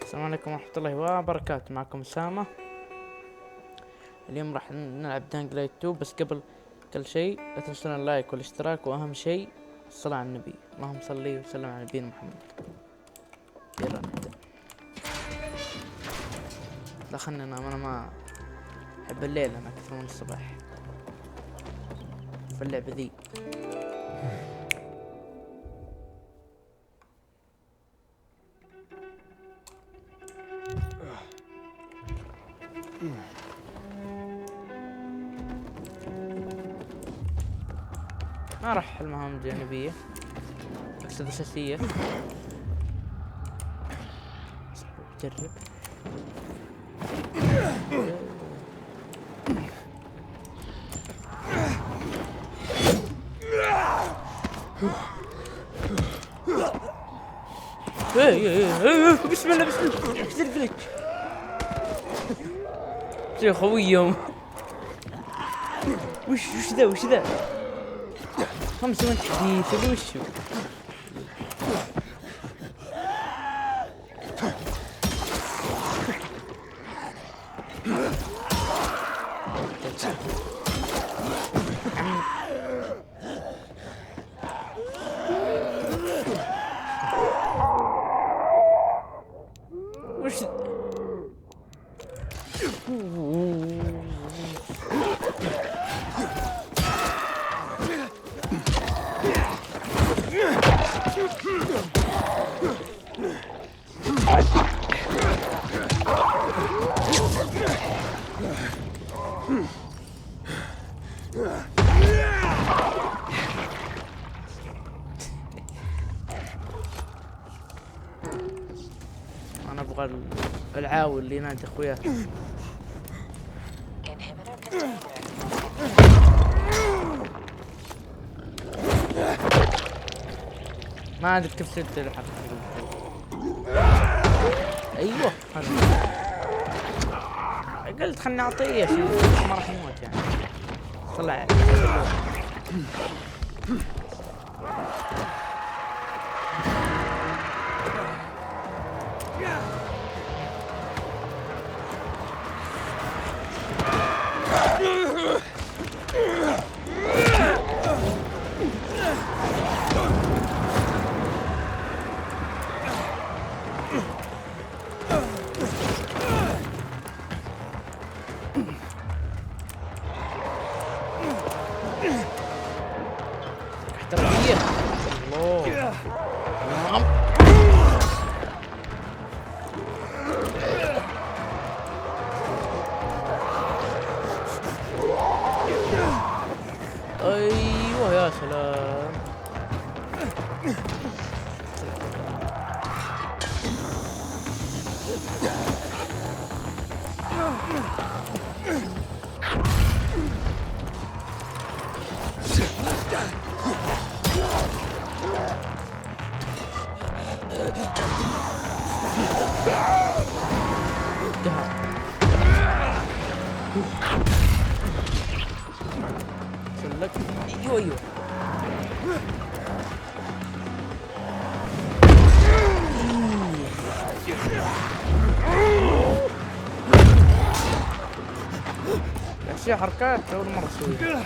السلام عليكم ورحمة الله وبركاته. معكم أسامة. اليوم راح نلعب دانج لايت 2، بس قبل كل شيء لا تنسون اللايك والاشتراك، وأهم شيء الصلاة على النبي. اللهم صل وسلم على نبينا محمد. يلا نبدأ. لا خلنا ننام، أنا ما أحب الليل أنا أكثر من الصباح في اللعبة ذي. ما راح المهام جانبية، أقصد أساسية. جرب. بسم الله بسم الله. كثير جلتش يا خويهم. وش ذا 5 من تحديث اللي وشو. وش انا ابغى العاول اللي ينادي اخوياه. ما ادري كيف سد الحركة. ايوه قلت خلني اعطيه شيء ما راح يموت يعني. طلع احترافية. الله ايوه يا سلام. سلك ايوه اشياء حركات اول مرة اسويها.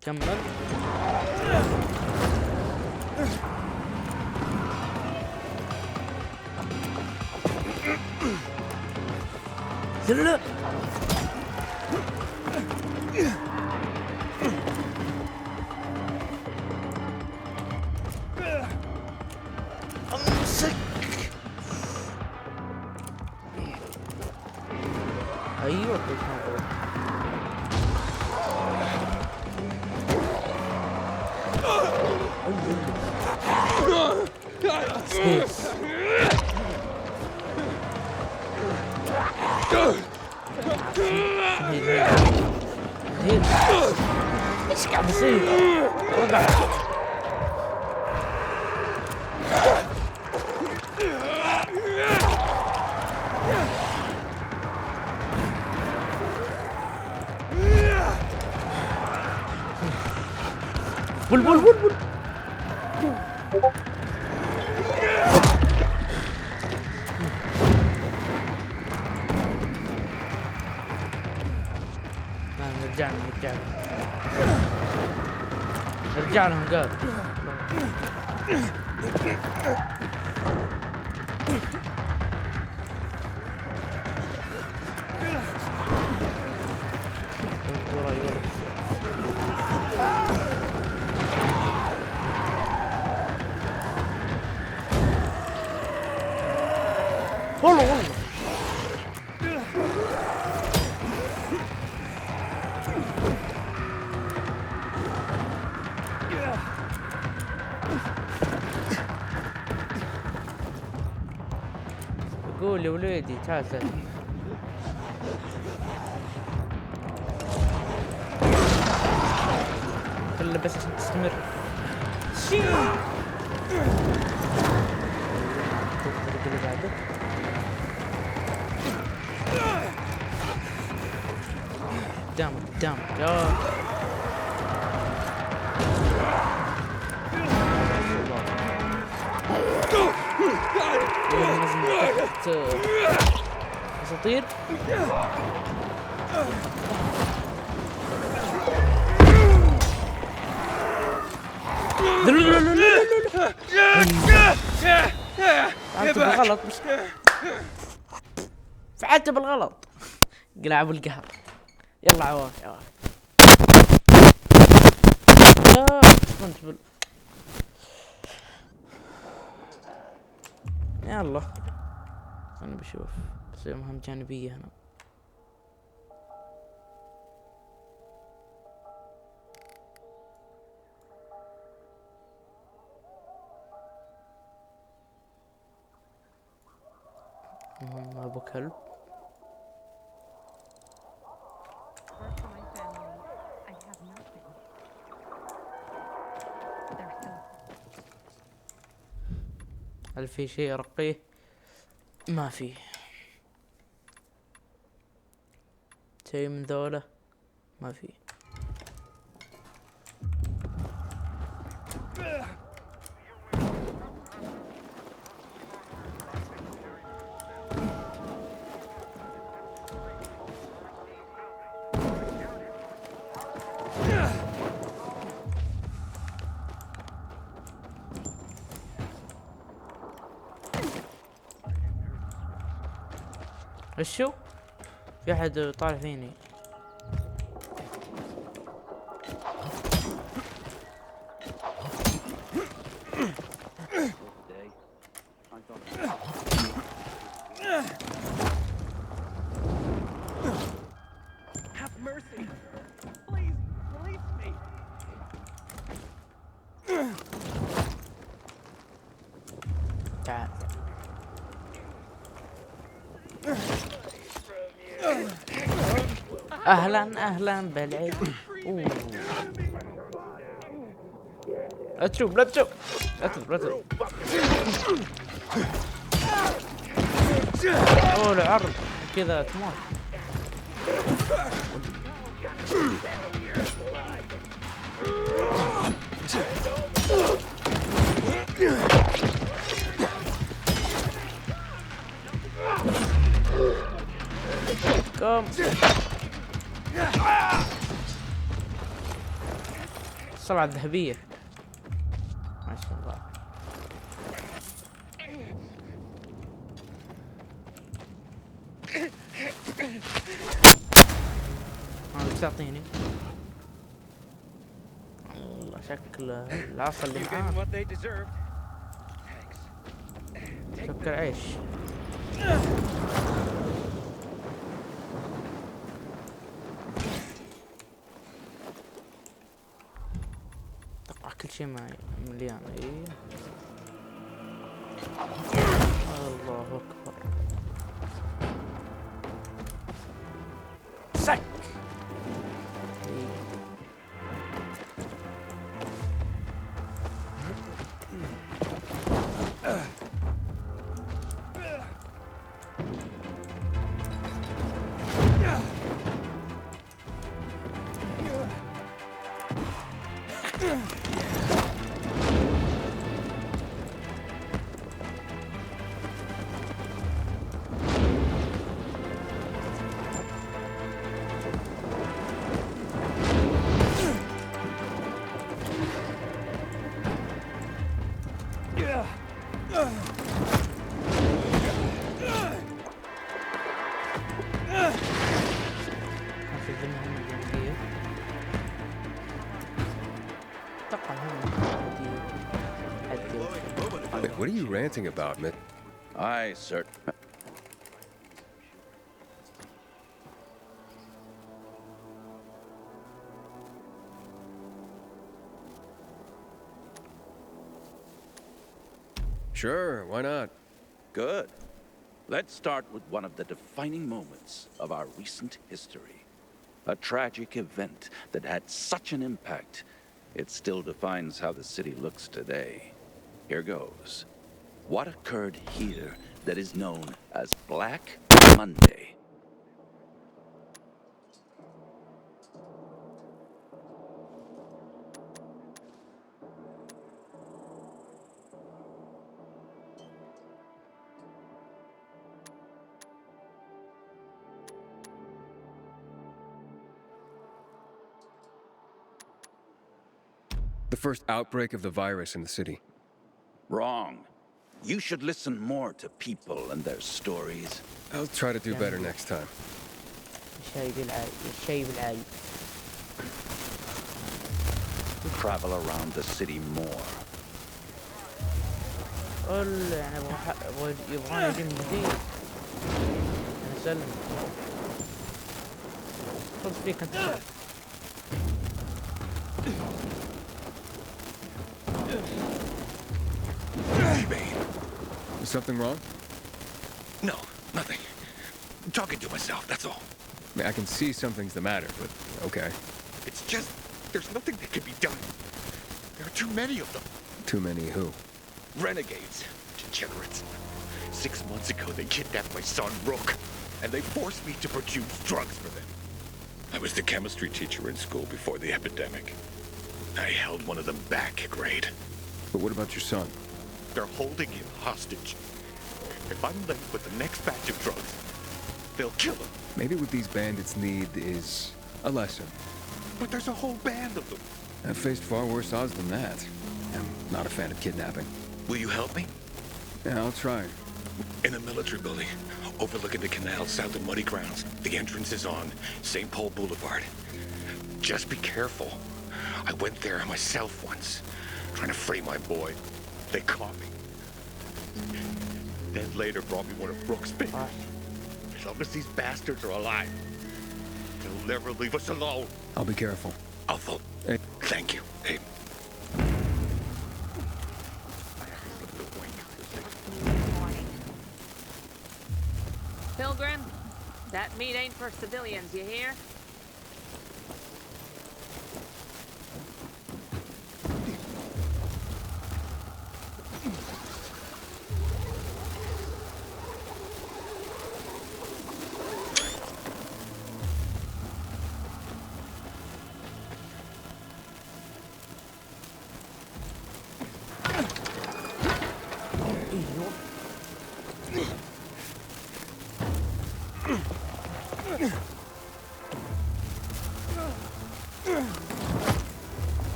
كمل. لا امسك. ايوه ايش قاعد يصير؟ وقع. بول بول بول بول. نرجع لهم نرجع لهم قال. والله والله قول يا وليدي تعال كله بس عشان تستمر. قدامك يا لازم تحت اساطير. فعلت بالغلط بس فعلت بالغلط. قلع ابو القهر. يلا عواف يلا انا بشوف بس مهام جانبية هنا. ابو كلب. هل في شيء ارقيه؟ ما في شيء من ذولا، ما في. وشو؟ في احد طالع فيني. تعال اهلا بالعيد. لا تشوف لا تشوف لا تضرب لا تضرب. اوه العرض كذا تموت. قام الصلعة الذهبية ما شاء الله. هذا ايش تعطيني؟ والله شكل العصا اللي معاه شكل عيش. كل شيء معي مليان. ايه الله اكبر. سك في المهمة الجانبية. أتوقع Wait, what are you ranting about, man? Aye, sir. Sure, why not? Good. Let's start with one of the defining moments of our recent history. A tragic event that had such an impact, it still defines how the city looks today. Here goes. What occurred here that is known as Black Monday? The first outbreak of the virus in the city. Wrong. You should listen more to people and their stories. I'll try to do better next time. Travel around the city more. قول يعني يبغون يجي من جديد. أنا سلم. خذ فيك أنت. Is something wrong? No, nothing. I'm talking to myself, that's all. I mean, I can see something's the matter, but okay. It's just, there's nothing that can be done. There are too many of them. Too many who? Renegades. Degenerates. 6 months ago, they kidnapped my son, Rook, and they forced me to produce drugs for them. I was the chemistry teacher in school before the epidemic. I held one of them back at grade. But what about your son? They're holding him hostage. If I'm late with the next batch of drugs, they'll kill him. Maybe what these bandits need is a lesson. But there's a whole band of them. I've faced far worse odds than that. I'm not a fan of kidnapping. Will you help me? Yeah, I'll try. In a military building, overlooking the canal south of Muddy Grounds. The entrance is on St. Paul Boulevard. Just be careful. I went there myself once, trying to free my boy. They caught me. Then later brought me one of Brooks' babies. As long as these bastards are alive, they'll never leave us alone. I'll be careful. I'll vote. Hey. Thank you. Hey. Pilgrim, that meat ain't for civilians, you hear?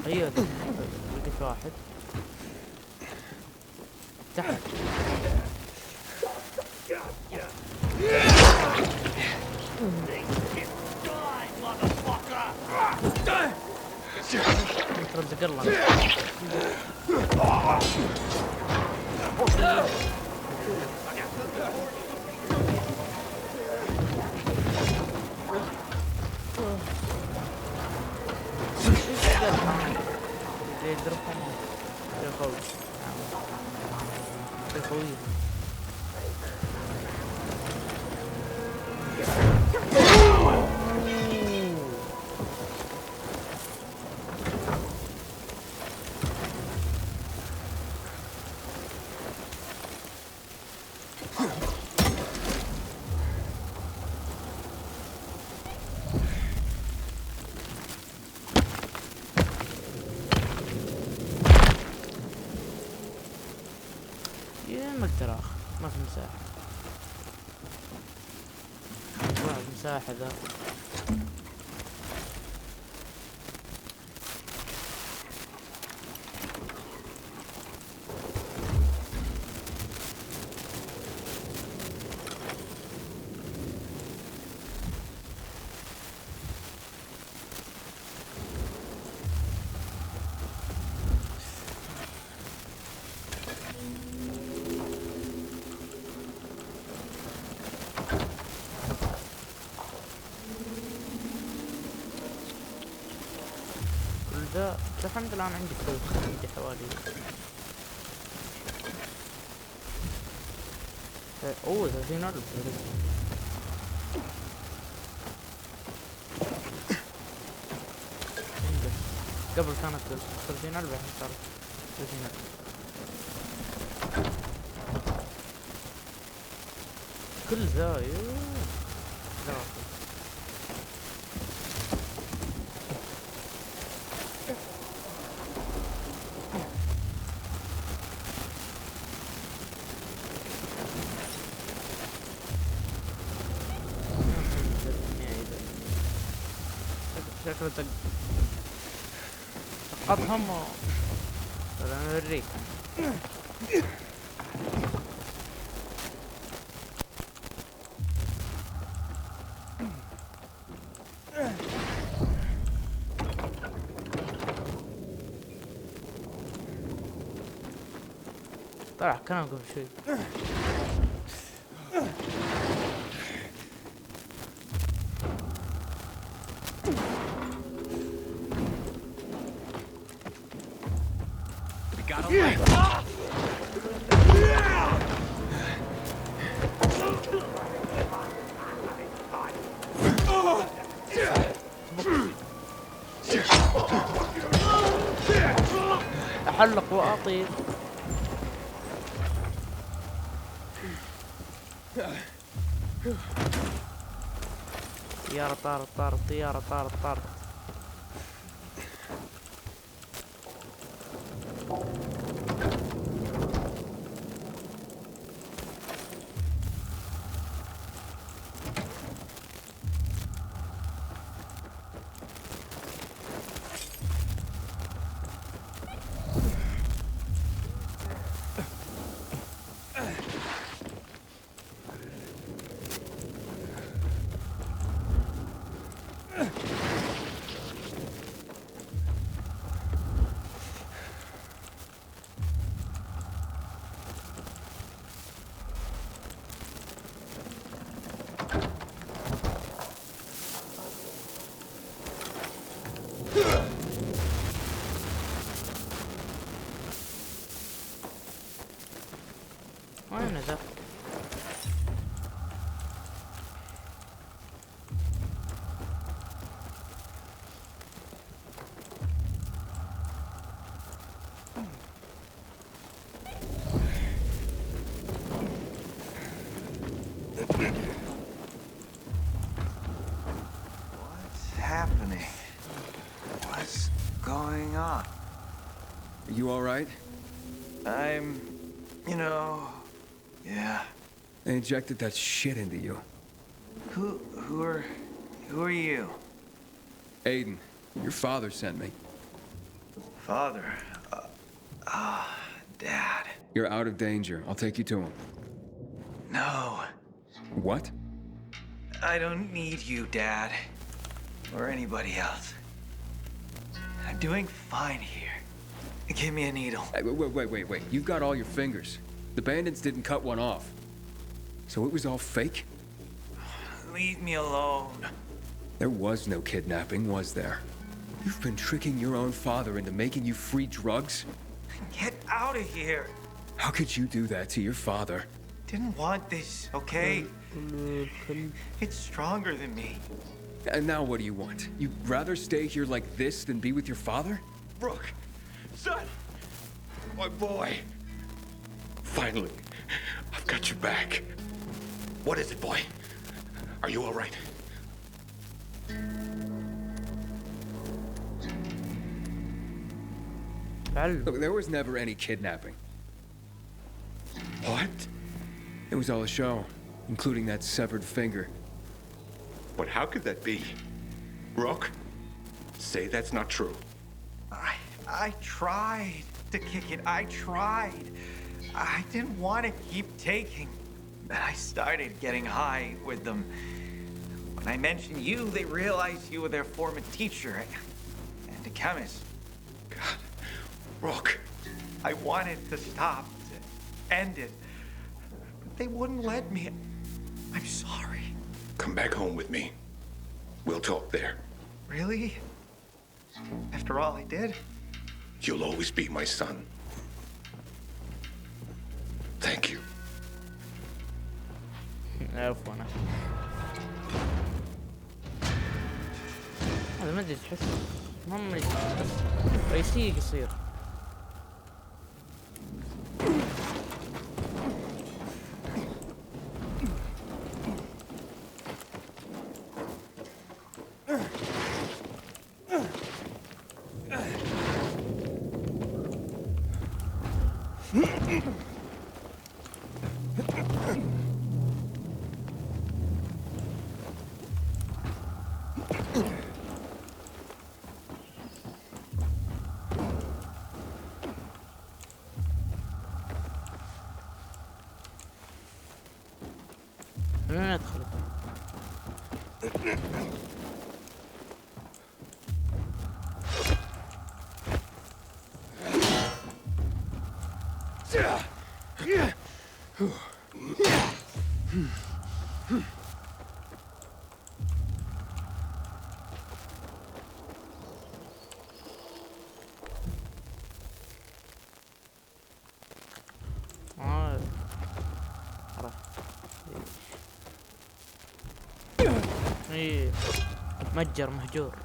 ايوه لقيت واحد تحت. ترزق الله. يضربهم يا خوي يا خوي. ما اقدر اخذ، ما في مساحة. المساحة ذا. ذا الحمد لله انا عندي فلوس، عندي حوالي اوه 30,000. قبل كانت 30,000 الحين صارت 30,000. كل ذا لا شكله سقطهم ولا نوريك. طلع كلام قبل شوي. احلق واطير. طيارة طارت طيارة طارت. وين ذا؟ What's happening? What's going on? Are you all right? I'm, yeah. They injected that shit into you. Who are you? Aiden, your father sent me. Father. Dad. You're out of danger. I'll take you to him. No. What? I don't need you, Dad. Or anybody else. I'm doing fine here. Give me a needle. Hey, wait. You've got all your fingers. The bandits didn't cut one off. So it was all fake? Leave me alone. There was no kidnapping, was there? You've been tricking your own father into making you free drugs? Get out of here. How could you do that to your father? Didn't want this, okay? It's stronger than me. And now what do you want? You'd rather stay here like this than be with your father? Brooke, son, my boy. Finally, I've got you back. What is it, boy? Are you all right? Look, there was never any kidnapping. What? It was all a show, including that severed finger. But how could that be? Rook, say that's not true. I tried to kick it. I tried. I didn't want to keep taking. Then I started getting high with them. When I mentioned you, they realized you were their former teacher and a chemist. God, Rook. I wanted to stop, to end it, but they wouldn't let me. I'm sorry. Come back home with me. We'll talk there. Really? After all I did? You'll always be my son. Thank you. عفوا. هذا ما ادري تحس هم رئيسي قصير. من ندخل؟ ايه متجر مهجور.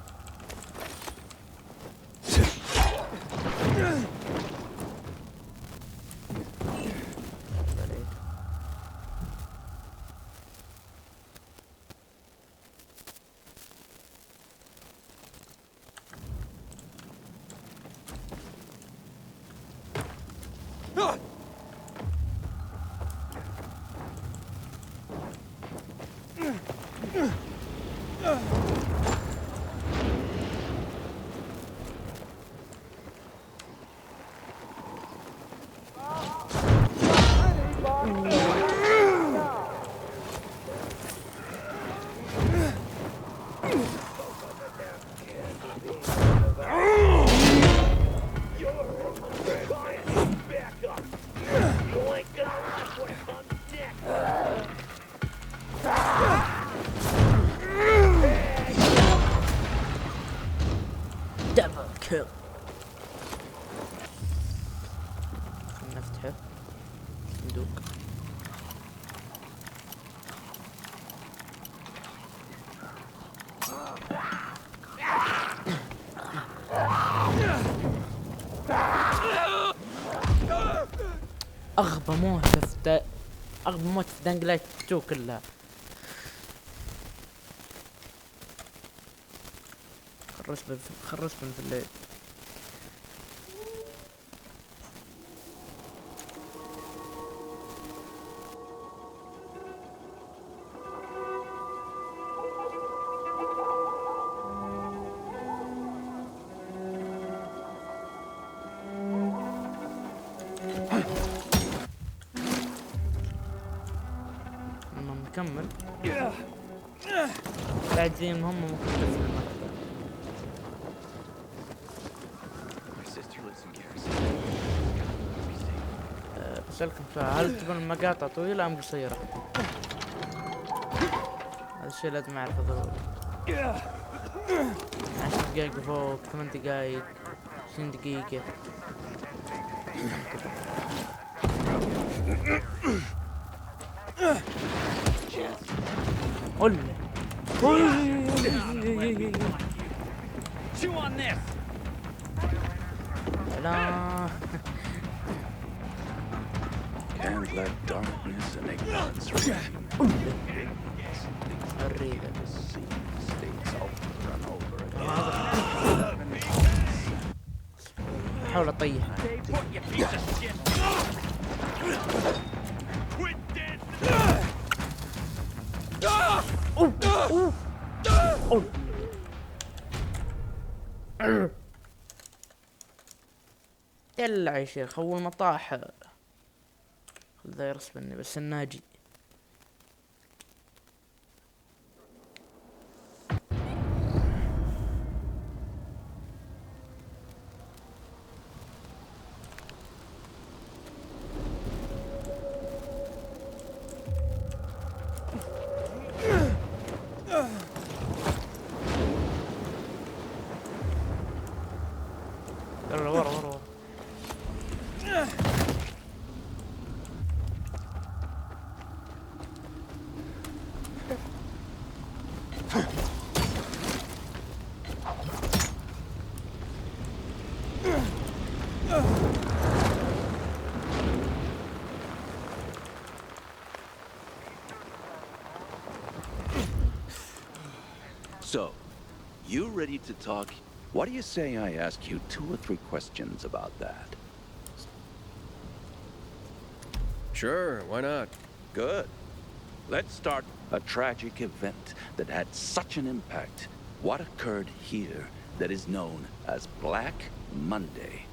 نفتحه صندوق. اغبى موت اغبى موت في دانجلايت 2 كلها. خرجت من في الليل. نكمل بعد زي المهمة ممكن بس المكتب. بسألكم سؤال، هل تبون المقاطع طويلة أم قصيرة؟ هذا الشيء لازم أعرفه ضروري. 10 دقايق فوق، 8 دقايق، 20 دقيقة. قل لا Can't let darkness and ignorance reign. الريدة The sea stays over and over again. حاول أطيحها. دلع يا شيخ، اول ما طاح ذا يرس مني بس الناجي. يلا ورا ورا ورا. So, you ready to talk? What do you say I ask you 2 or 3 questions about that? Sure, why not? Good. Let's start a tragic event that had such an impact. What occurred here that is known as Black Monday?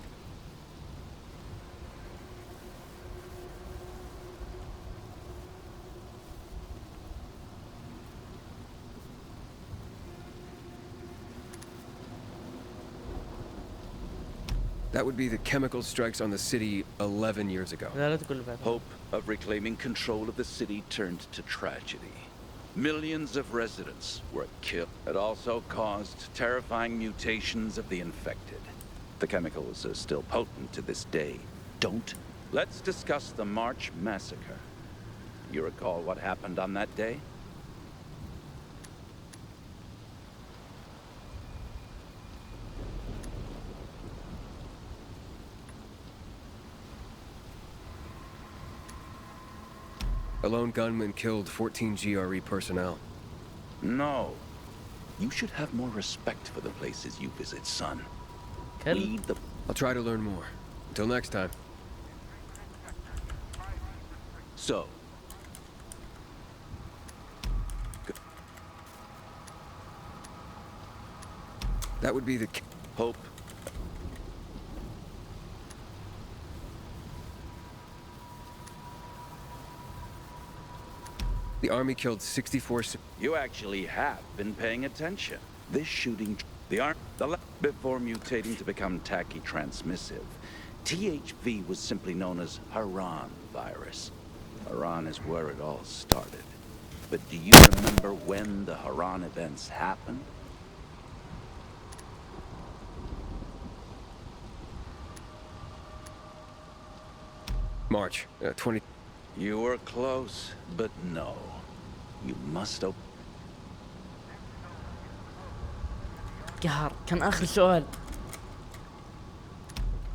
That would be the chemical strikes on the city 11 years ago. لا لا تقول بعد. Hope of reclaiming control of the city turned to tragedy. Millions of residents were killed. It also caused terrifying mutations of the infected. The chemicals are still potent to this day. Don't. Let's discuss the March massacre. You recall what happened on that day? A lone gunman killed 14 GRE personnel. No. You should have more respect for the places you visit, son. كلب. Lead the... I'll try to learn more. Until next time. So. That would be the... Hope. The army killed 64... You actually have been paying attention. This shooting, before mutating to become tacky transmissive, THV was simply known as Haran virus. Haran is where it all started. But do you remember when the Haran events happened? March 20... You were close, but no. You must open. قهر. كان آخر سؤال.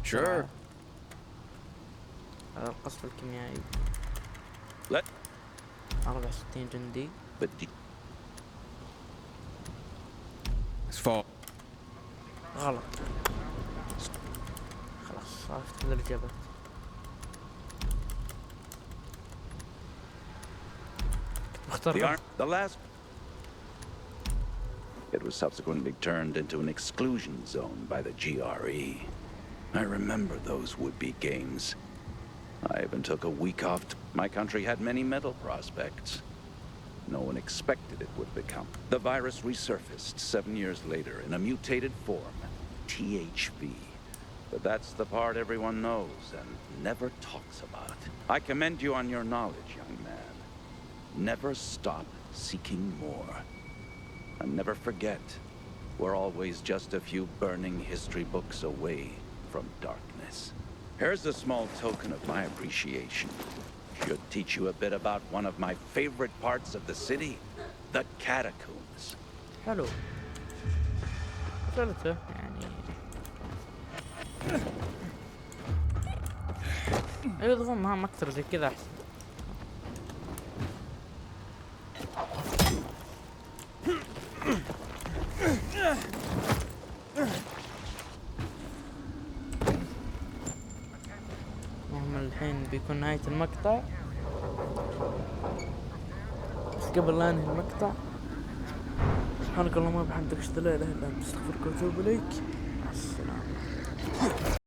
Sure. هذا القصف الكيميائي. Let. 64 جندي. But It's fall. غلط. خلاص عرفت الإجابة. the last. It was subsequently turned into an exclusion zone by the GRE. I remember those would-be games. I even took a week off. My country had many medal prospects. No one expected it would become. The virus resurfaced 7 years later in a mutated form, THV. But that's the part everyone knows and never talks about. I commend you on your knowledge, young man. Never stop seeking more. And never forget, we're always just a few burning history books away from darkness. Here's a small token of my appreciation. Should teach you a bit about one of my favorite parts of the city, the catacombs. حلو. قلته يعني. ايضا مهام اكثر زي كذا احسن. المهم الحين بيكون نهاية المقطع. قبل لا انهي المقطع، سبحانك اللهم وبحمدك اشهد ان لا اله الا انت استغفرك واتوب اليك.